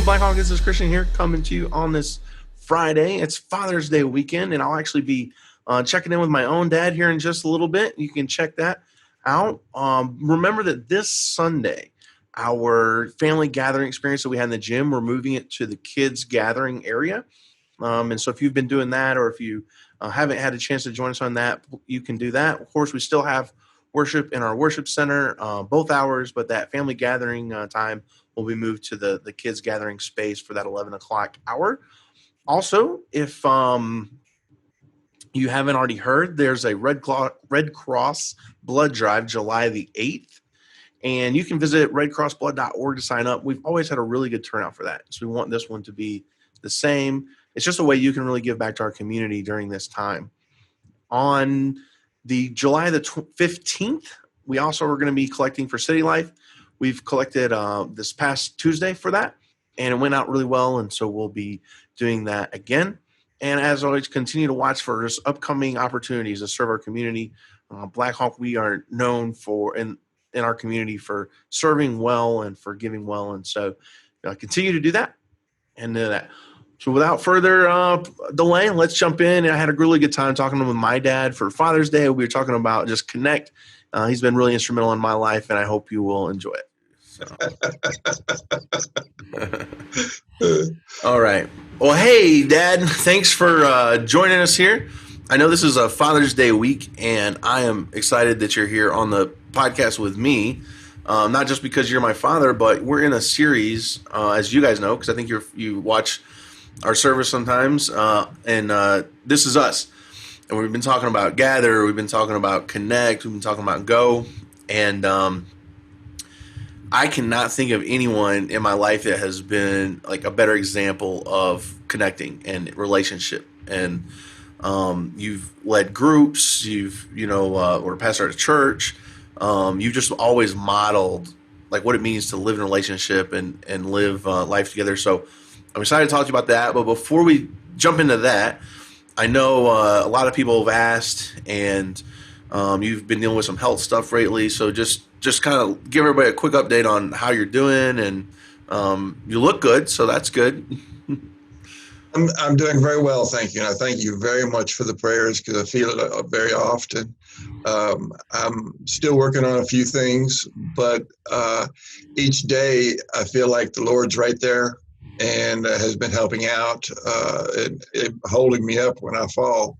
Blackhawk? This is Christian here coming to you on this Friday. It's Father's Day weekend, and I'll actually be checking in with my own dad here in just a little bit. You can check that out. Remember that this Sunday, our family gathering experience that we had in the gym, we're moving it to the kids' gathering area. And so if you've been doing that, or if you haven't had a chance to join us on that, you can do that. Of course, we still have worship in our worship center, both hours, but that family gathering time will be moved to the kids gathering space for that 11 o'clock hour. Also, if you haven't already heard, there's a Red Cross blood drive July the 8th. And you can visit redcrossblood.org to sign up. We've always had a really good turnout for that. So we want this one to be the same. It's just a way you can really give back to our community during this time. On the July the 15th, we also are going to be collecting for City Life. We've collected this past Tuesday for that, and it went out really well, and so we'll be doing that again. And as always, continue to watch for just upcoming opportunities to serve our community. Blackhawk, we are known for in our community for serving well and for giving well, and so continue to do that and do that. So without further delay, let's jump in. I had a really good time talking with my dad for Father's Day. We were talking about just connect. He's been really instrumental in my life, and I hope you will enjoy it. So. All right. Well, hey, Dad, thanks for joining us here. I know this is a Father's Day week, and I am excited that you're here on the podcast with me. Not just because you're my father, but we're in a series, as you guys know, because I think you watch our service sometimes, and This Is Us. And we've been talking about gather, we've been talking about connect, we've been talking about go, and I cannot think of anyone in my life that has been like a better example of connecting and relationship. And you've led groups, or pastor at a church. You've just always modeled like what it means to live in a relationship and live life together. So I'm excited to talk to you about that. But before we jump into that, I know a lot of people have asked, and you've been dealing with some health stuff lately. So just kind of give everybody a quick update on how you're doing, and you look good, so that's good. I'm doing very well, thank you. And I thank you very much for the prayers, because I feel it very often. I'm still working on a few things, but each day I feel like the Lord's right there and has been helping out and holding me up when I fall.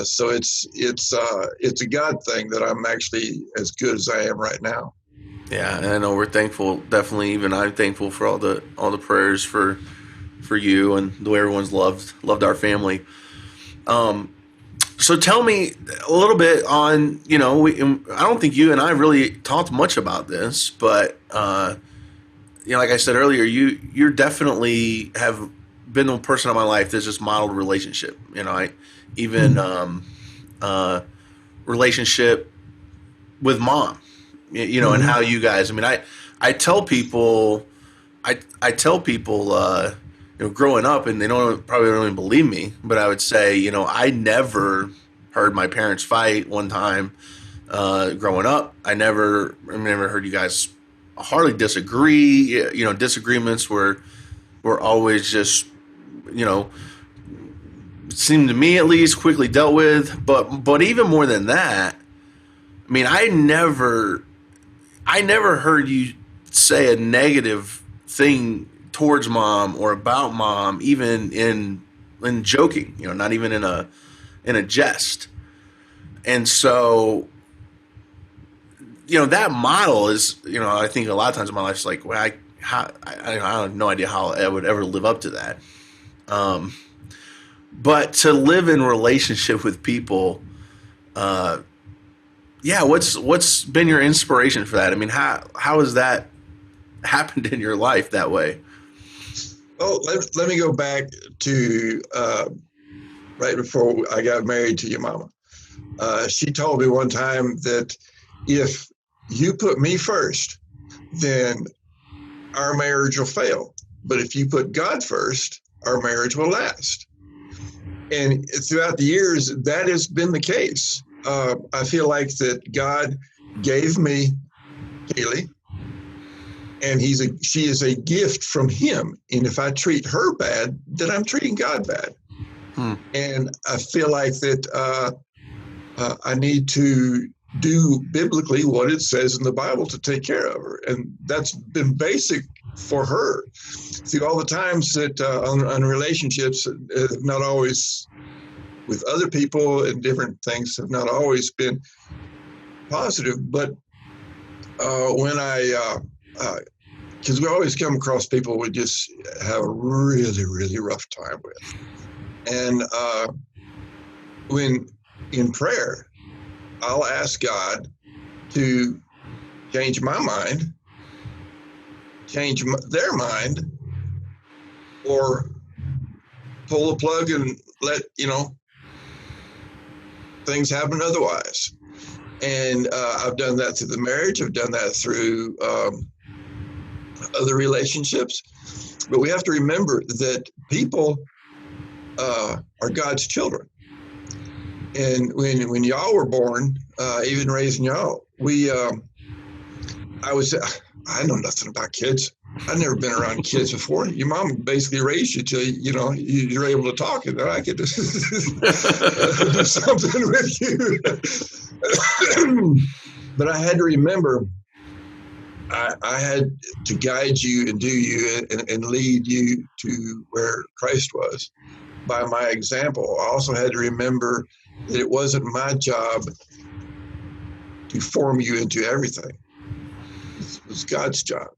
So it's a God thing that I'm actually as good as I am right now. Yeah, and I know we're thankful. Definitely, even I'm thankful for all the prayers for you and the way everyone's loved our family. So tell me a little bit on, I don't think you and I really talked much about this, but like I said earlier, you're definitely have been the person in my life that's just modeled relationship. Relationship with mom, and how you guys. I mean, I tell people, growing up, and they probably don't even believe me, but I would say, I never heard my parents fight one time growing up. I never heard you guys hardly disagree. Disagreements were always just, seemed to me at least quickly dealt with. But even more than that, I mean, I never heard you say a negative thing towards mom or about mom, even in joking, not even in a jest. And so, that model is, I think a lot of times in my life, it's like, well, I have no idea how I would ever live up to that. But to live in relationship with people, what's been your inspiration for that? I mean, how has that happened in your life that way? Oh, let me go back to right before I got married to your mama. She told me one time that if you put me first, then our marriage will fail. But if you put God first, our marriage will last. And throughout the years, that has been the case. I feel like that God gave me Keely, and she is a gift from him. And if I treat her bad, then I'm treating God bad. And I feel like that I need to do biblically what it says in the Bible to take care of her. And that's been basic for her. See, all the times that on relationships have not always, with other people and different things, have not always been positive. But when because we always come across people we just have a really, really rough time with. And when in prayer, I'll ask God to change my mind, change their mind, or pull the plug and let, things happen otherwise. And I've done that through the marriage. I've done that through other relationships. But we have to remember that people are God's children. And when y'all were born, even raising y'all, I know nothing about kids. I've never been around kids before. Your mom basically raised you till you're able to talk, and then I could do something with you. But I had to remember, I had to guide you and do you and lead you to where Christ was by my example. I also had to remember that it wasn't my job to form you into everything. It was God's job.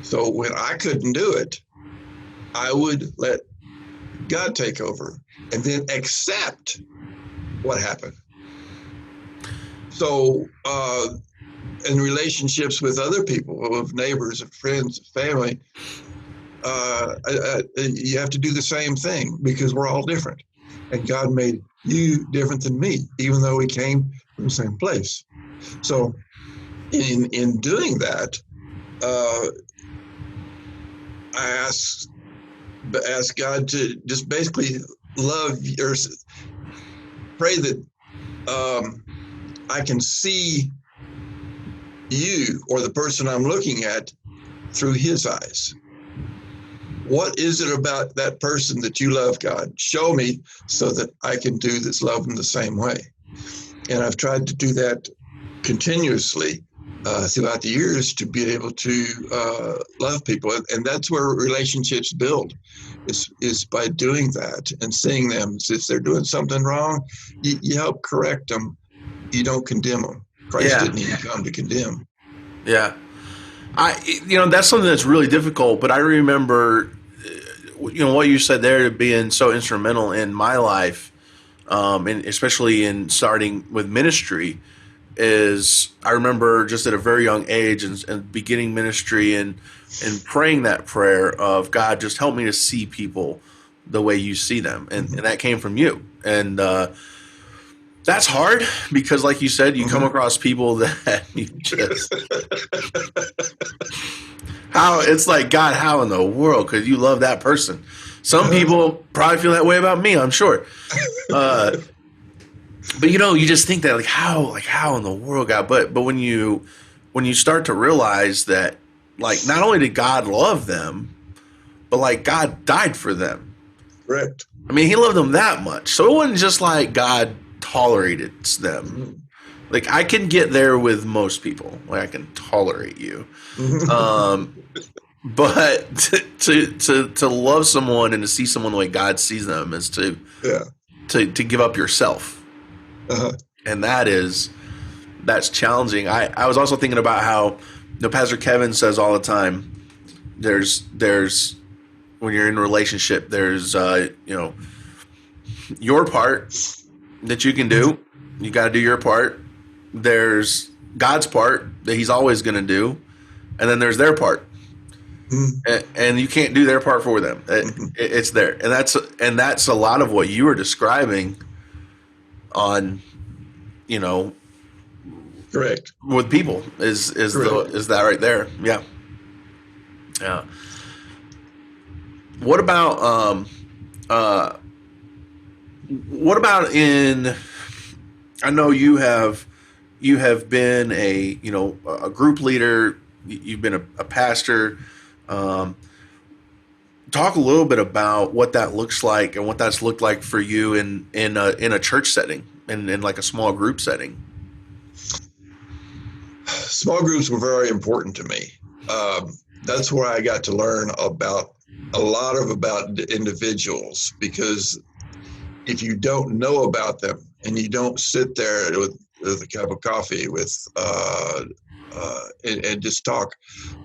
So when I couldn't do it, I would let God take over and then accept what happened. So in relationships with other people, with neighbors, friends, family, you have to do the same thing because we're all different. And God made you different than me, even though we came from the same place. So in doing that, I ask God to just basically love or pray that I can see you or the person I'm looking at through his eyes. What is it about that person that you love, God? Show me so that I can do this love in the same way. And I've tried to do that continuously throughout the years to be able to love people. And that's where relationships build, is by doing that and seeing them. If they're doing something wrong, you help correct them. You don't condemn them. Christ didn't even come to condemn. Yeah. That's something that's really difficult, but I remember, what you said there being so instrumental in my life, and especially in starting with ministry, is I remember just at a very young age and beginning ministry and praying that prayer of God, just help me to see people the way you see them. And that came from you. And, that's hard because, like you said, you come across people that you just it's like, God, how in the world could you love that person? Some people probably feel that way about me, I'm sure. But you just think that how in the world, God? But when you start to realize that, like, not only did God love them, but like God died for them. Correct. I mean, he loved them that much. So it wasn't just like God tolerated them. Like, I can get there with most people. Like, I can tolerate you. But to love someone and to see someone the way God sees them is to give up yourself. And that's challenging. I was also thinking about how, Pastor Kevin says all the time, there's when you're in a relationship, there's your part that you can do. You got to do your part. There's God's part that he's always going to do. And then there's their part. And you can't do their part for them. It's there. And that's a lot of what you were describing on, correct, with people is that right there. Yeah. Yeah. What about in, I know you have been a group leader you've been a pastor. Um, Talk a little bit about what that looks like and what that's looked like for you in a church setting and in like a small group setting. Small groups were very important to me. That's where I got to learn about about individuals, because if you don't know about them and you don't sit there with a cup of coffee and just talk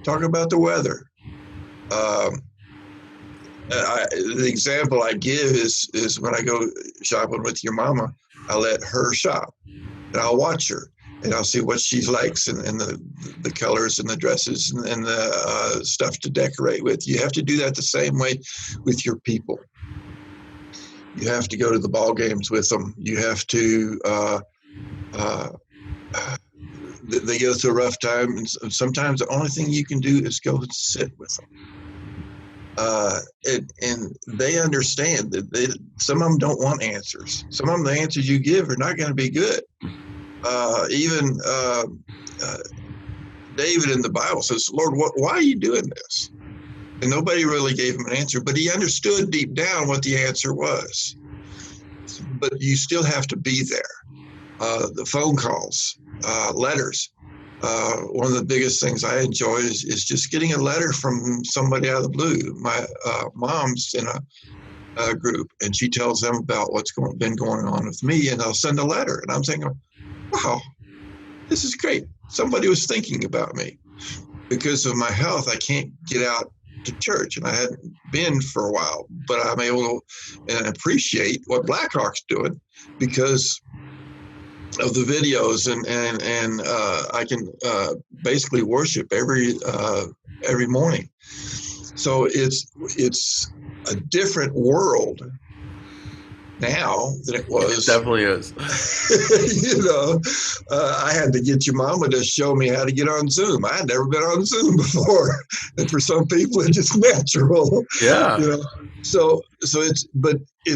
about the weather. Um, the example I give is when I go shopping with your mama, I let her shop and I'll watch her and I'll see what she likes and the colors and the dresses and the stuff to decorate with. You have to do that the same way with your people. You have to go to the ball games with them. You have to. They go through a rough time, and sometimes the only thing you can do is go and sit with them. And they understand that some of them don't want answers. Some of them, the answers you give are not going to be good. Even David in the Bible says, Lord, why are you doing this? And nobody really gave him an answer, but he understood deep down what the answer was. But you still have to be there. The phone calls, letters. One of the biggest things I enjoy is just getting a letter from somebody out of the blue. My mom's in a group, and she tells them about what's been going on with me, and I'll send a letter. And I'm thinking, wow, this is great. Somebody was thinking about me. Because of my health, I can't get out to church, and I hadn't been for a while, but I'm able to appreciate what Blackhawk's doing because of the videos, and I can basically worship every morning. So it's a different world now than it was. It definitely is. I had to get your mama to show me how to get on Zoom. I had never been on Zoom before, and for some people, it's just natural. Yeah. So it's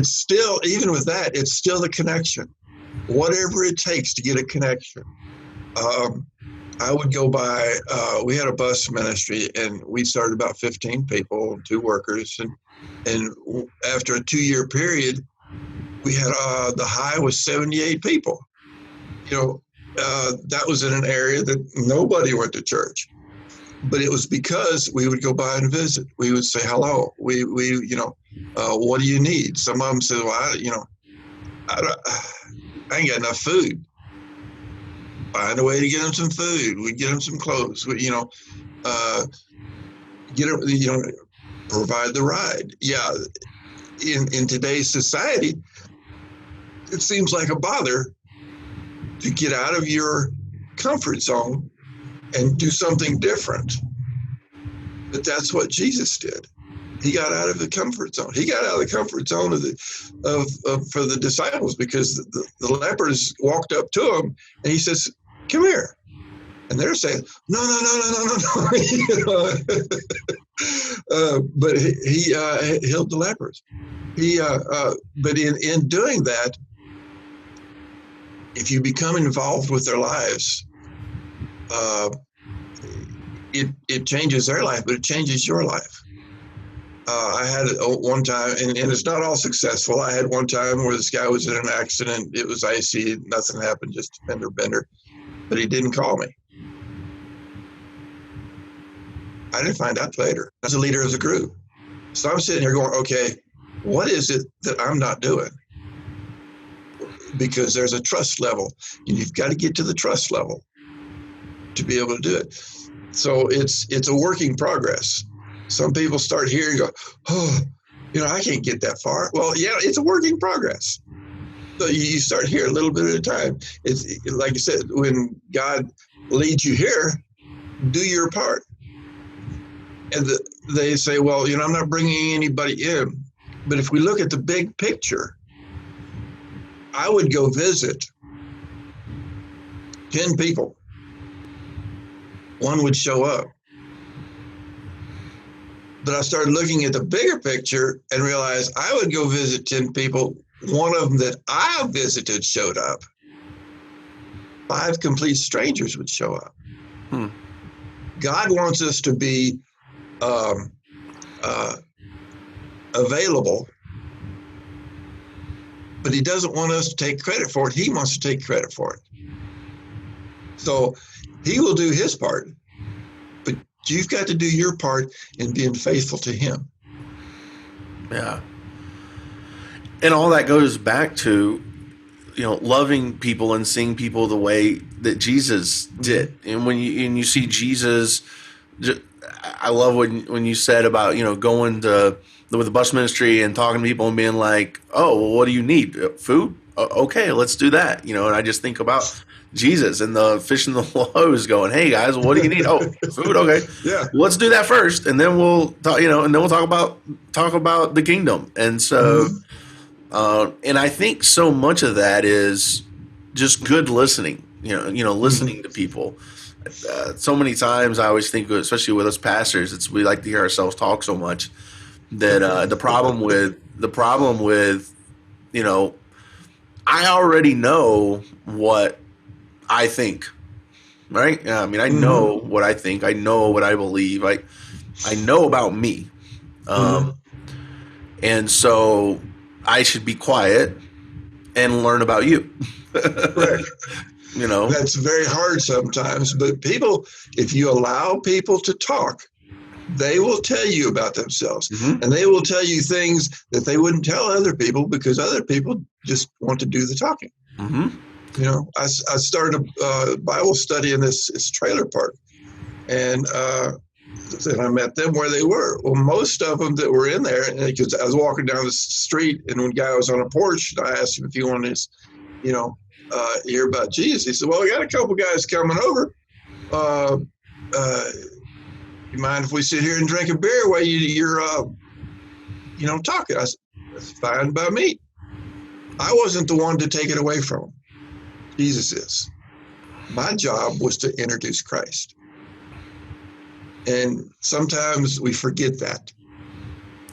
still, even with that, it's still the connection. Whatever it takes to get a connection. I would go by. We had a bus ministry, and we started about 15 people, 2 workers, and after a 2-year period, we had the high was 78 people. That was in an area that nobody went to church, but it was because we would go by and visit. We would say hello. We what do you need? Some of them said, well, I ain't got enough food. Find a way to get them some food. We get them some clothes. Get them, provide the ride. Yeah, in today's society, it seems like a bother to get out of your comfort zone and do something different. But that's what Jesus did. He got out of the comfort zone. He got out of the comfort zone for the disciples, because the lepers walked up to him and he says, "Come here." And they're saying, "No." But he healed the lepers. But in doing that, if you become involved with their lives, it changes their life, but it changes your life. I had one time, and it's not all successful. I had one time where this guy was in an accident. It was icy. Nothing happened, just a fender bender. But he didn't call me. I didn't find out later. I was the leader of the group. So I'm sitting here going, okay, what is it that I'm not doing? Because there's a trust level, and you've got to get to the trust level to be able to do it. So it's a work in progress. Some people start here and go, oh, I can't get that far. Well, yeah, it's a work in progress. So you start here a little bit at a time. It's like you said, when God leads you here, do your part. And they say, well, I'm not bringing anybody in. But if we look at the big picture, I would go visit 10 people. One would show up. But I started looking at the bigger picture and realized I would go visit 10 people. One of them that I visited showed up. 5 complete strangers would show up. God wants us to be um, available, but he doesn't want us to take credit for it. He wants to take credit for it. So he will do his part, but you've got to do your part in being faithful to him. Yeah. And all that goes back to, loving people and seeing people the way that Jesus did. And when you see Jesus, I love when you said about, going to with the bus ministry and talking to people and being like, oh, well, what do you need? Food? Okay, let's do that. And I just think about Jesus and the fish and the loaves going, hey guys, what do you need? Oh, food. Okay. Yeah. Let's do that first. And then we'll talk, and then we'll talk about the kingdom. And so, and I think so much of that is just good listening, listening to people. So many times I always think, especially with us pastors, we like to hear ourselves talk so much that the problem with, I already know what I think, right? I mean, I know what I think. I know what I believe. I know about me. And so I should be quiet and learn about you. Correct. That's very hard sometimes, but people, if you allow people to talk, they will tell you about themselves, and they will tell you things that they wouldn't tell other people because other people just want to do the talking. I started a Bible study in this trailer park, and I met them where they were. Well, most of them that were in there, because I was walking down the street, and one guy was on a porch, and I asked him if he wanted to, hear about Jesus. He said, well, we got a couple guys coming over. You mind if we sit here and drink a beer while you're talking? I said, that's fine by me. I wasn't the one to take it away from him. Jesus is. My job was to introduce Christ. And sometimes we forget that.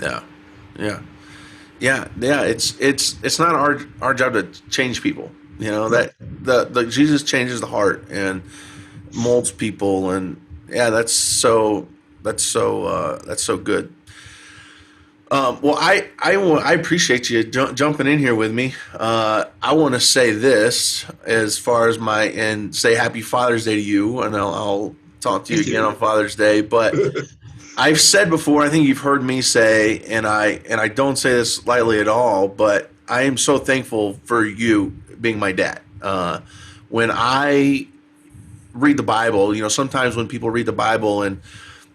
Yeah. It's not our job to change people. That the Jesus changes the heart and molds people, and that's so good. Well, I appreciate you jumping in here with me. I want to say this as far as and say Happy Father's Day to you, and I'll talk to you again on Father's Day. But I've said before, I think you've heard me say, and I don't say this lightly at all, but I am so thankful for you being my dad. When I read the Bible, sometimes when people read the Bible and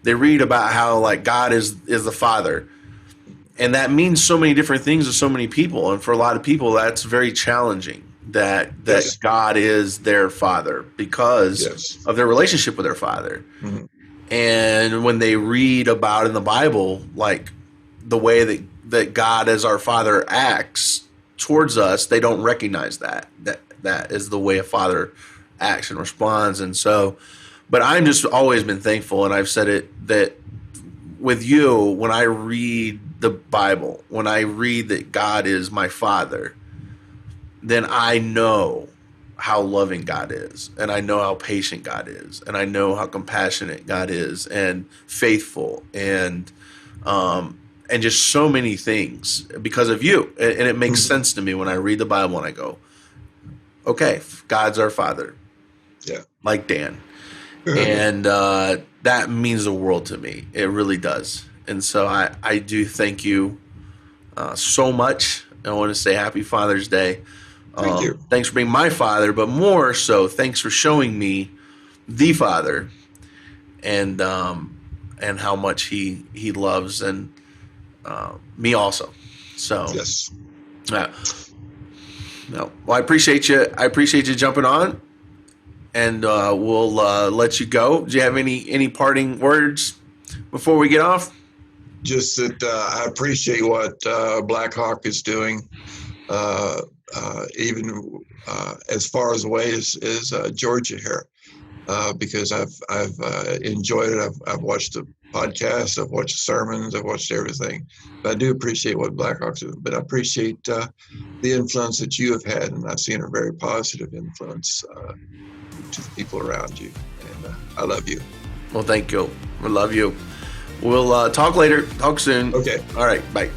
they read about how like God is the Father, and that means so many different things to so many people, and for a lot of people that's very challenging that yes. God is their Father because yes. of their relationship with their Father. And when they read about in the Bible like the way that God as our Father acts towards us, they don't recognize that is the way a father acts and responds. And so, but I'm just always been thankful, and I've said it, that with you, when I read the Bible, when I read that God is my Father, then I know how loving God is, and I know how patient God is, and I know how compassionate God is, and faithful, and just so many things because of you. And it makes sense to me when I read the Bible and I go, okay, God's our Father. Yeah. Like Dan. And that means the world to me. It really does. And so I do thank you so much. I want to say Happy Father's Day. Thank you. Thanks for being my father, but more so, thanks for showing me the Father and how much he loves and me also. So yes. No. Well, I appreciate you. I appreciate you jumping on, and we'll let you go. Do you have any parting words before we get off? Just that I appreciate what Black Hawk is doing, even as far as away as Georgia here, because I've enjoyed it. I've watched the podcast, I've watched the sermons, I've watched everything. But I do appreciate what Black Hawk's doing. But I appreciate the influence that you have had, and I've seen a very positive influence to the people around you. And I love you. Well, thank you. We love you. We'll talk later. Talk soon. Okay. All right. Bye.